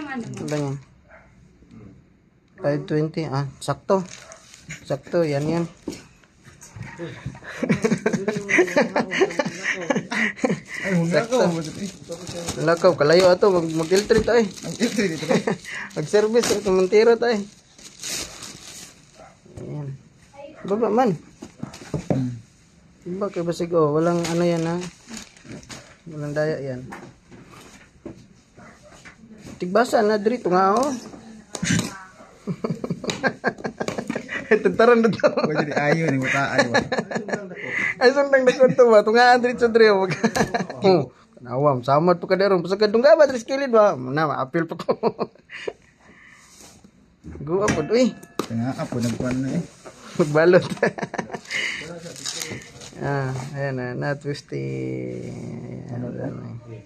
yung ano mo? Iba niya. 520. Ah, sakto. Sakto, yan yan. Ay, sakto. Lakaw, kalayo ato. Mag-filter ito eh. Mag-filter dito ba? Mag-service ito. Montero ito eh. Ayan. Baba man. Iba kay basig oh. Walang ano yan ha. Walang daya yan. Tigbasa na dito nga oh. Tentaran na to. Kung jadi ayo nih, buta ayo. Ay, sundang nagkunto ba? Tungaan dito sa driyo. Kanawam, samad po ka deron. Pasagad nga ba? Tris kilid ba? Na, ma-appeal pa ko. Guwa po. Uy. Tengah apa nagkuhan na eh. Magbalot. Ayan na. Na-twisty.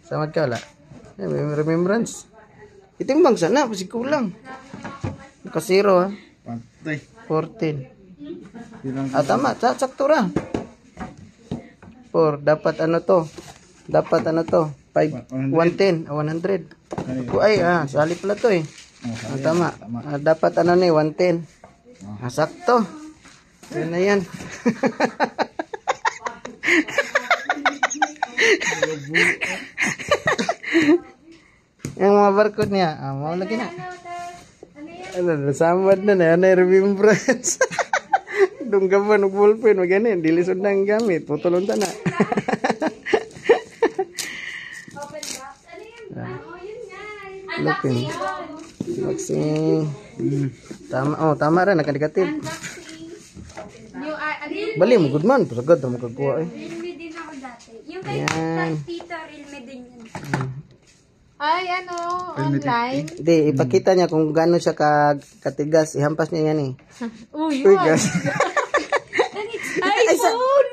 Samad ka wala? Remembrance. Itimbang sana. Pasig kulang. Nakasiro ha. Pantay. 14. Tama. Sakto ra. 4. Dapat ano to? 110. 100. Ay, sali pala to eh. Tama. Dapat ano ni 110. Sakto. Yan na yan. Yung mga barcode niya. Mau lagi na. Ano, samad na na. Ano yung remembrance? Dunggaman ng ballpen. Maganin. Dilisod na ang gamit. Putulong ta na. Looking. Unboxing. Tama rin. Nakadikatid. Bali mo, good man. Pasagad na magkakuha eh. Realme din ako dati. Yung kay Tita, Realme din yan. Ay, ano, online. Hindi, ipakita niya kung gaano siya katigas. Ihampas niya yan eh. Uy, Uy, gas. iPhone!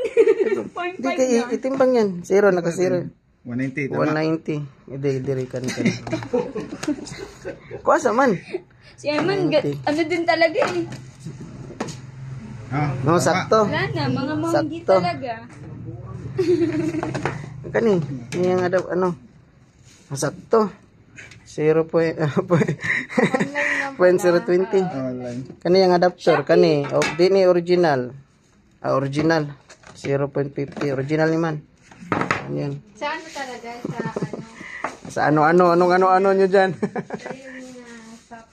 Hindi, itimbang yan. Zero, naka-zero. 190, tama. 190. Hindi, kan. Kuasa man. Si Eman, ano din talaga eh. No, sakto. Wala na, mga monggi Sakto. talaga. Kani, yung ano. Sakto. 0.020. Online. Kani yung adapter, kani. Di ni original. Original. 0.50. Original ni man. Yan. Sa ano talaga? Sa ano nyo dyan. Realme na stock.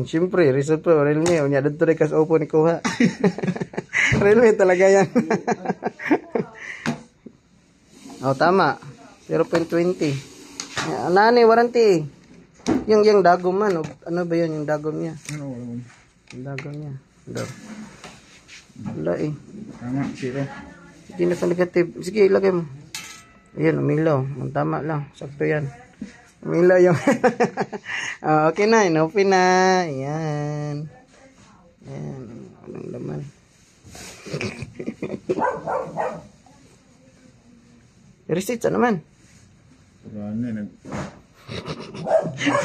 Siyempre, result po, Realme. Unya, dito rin kas opo ni kuha. Realme talaga yan. Tama. 0.20. Nani, warranty. Yung dagom man. Ano ba yun, yung dagom niya? Ano? Yung dagom niya. Wala eh. Tama, zero. Hindi na sa negative. Sige, ilagay mo. Ayan, umilaw. Tama lang. Sakto yan. Umilaw yung... okay na. Inopen na. Ayan. Ayan. Anong laman? Receipt sa naman.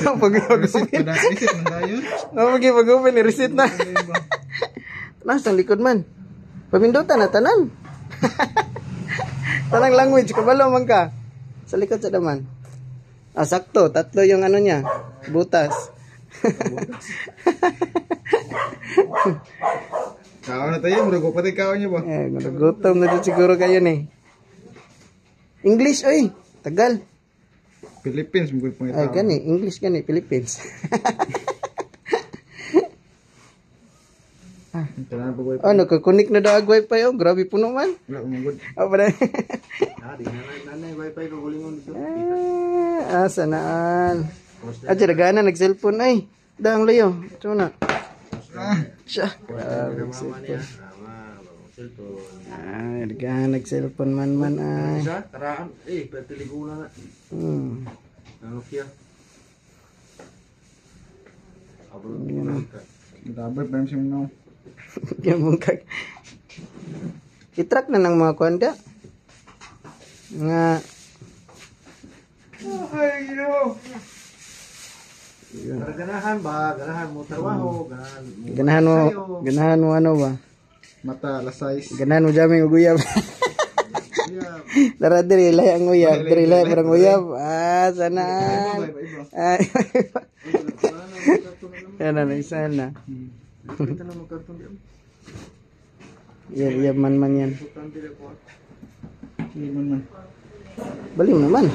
Pag-open. Receipt man tayo. Pag-open. Receipt na. Nasa likod man. Pamindutan na tanan. Tanang language. Kabalo man ka. Sa likod sa daman. Sakto. 3 yung ano niya. Butas. Kao na tayo. Murago pati kao niyo ba? Gutom na din siguro kayo ni. English oy. Tagal. Philippines. Ay gani. English gani. Philippines. Ano, kakunik na daag wifi oh. Grabe puno man. Wala umagod. Apa na? Nanay wifi ko gulingon dito. Sanaan. Dagana nag-cellphone ay. Daang layo. Ito na. Siya. Dagana nag-cellphone man ay. Taraan. Pertiliguna na. Nokia. Dabay pa yung siminaw. Yung bungkag. I-track na ng mga kwanda. Nga. Ay, ginawa. Ganahan ba? Ganahan mo trabaho? Ganahan mo ano ba? Mata, alas 6. Ganahan mo jaming uguyab. Yeah. Tara diri lay ang uyab, diri lay parang uyab. Ah, sanaan. Ay. Yan na sana. Kita na magkarton diyan. Yan, man yan. Importante rin ko. Man. Bali mo naman.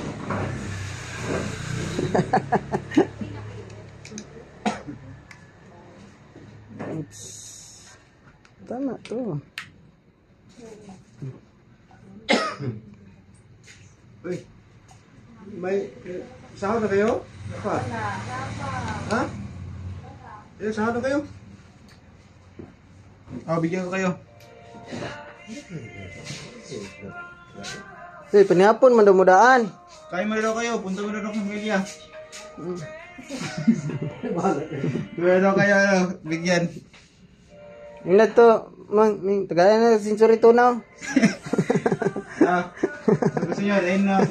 Oops. Tama to. Uy. May sahod na kayo? Apa? Ha? Sahod na kayo? Bigyan ko kayo. Hey, panihapon man daw mudaan. Kain mo daw kayo, punta mo daw sa pamilya. Meron daw kayo, bigyan. Yung na to, tagayan na century tunaw. Gusto nyo, ayun na.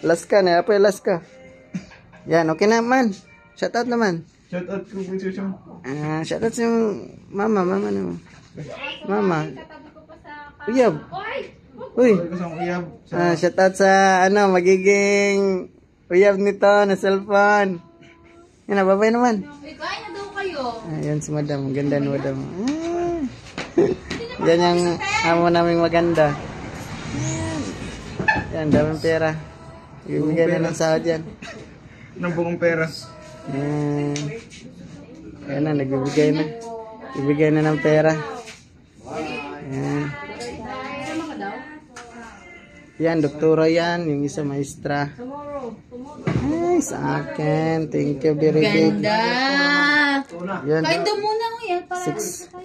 Last ka na, apa yung last ka? Yan, okay naman. Shout out naman. Shout out ko po siya. Shout out sa yung mama naman. Mama. Uyab. Uy. Shout out sa magiging uyab nito na cellphone. Yan, babay naman. Kain na daw kayo. Ayan si madam. Ganda ni madam. Yan yung amo naming maganda. Yan, daming pera. Ibigay na ng sahod yan. Ng buong pera. Ayan na, nagbibigay na. Ibigay na ng pera. Ayan. Yan, doktora yan. Yung isa maestra. Ay, sa akin. Thank you very big. Ganda. Yan. Kain daw muna ko yan.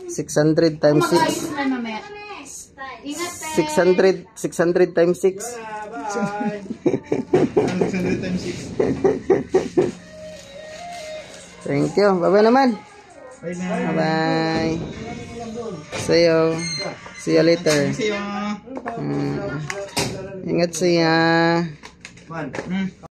600 times 6. Na mamaya. Ingat 600 times 6. 600 times 6. Thank you. Bye-bye naman. Bye na. Bye-bye. See you. See you later. See you. Ingat siya. Man.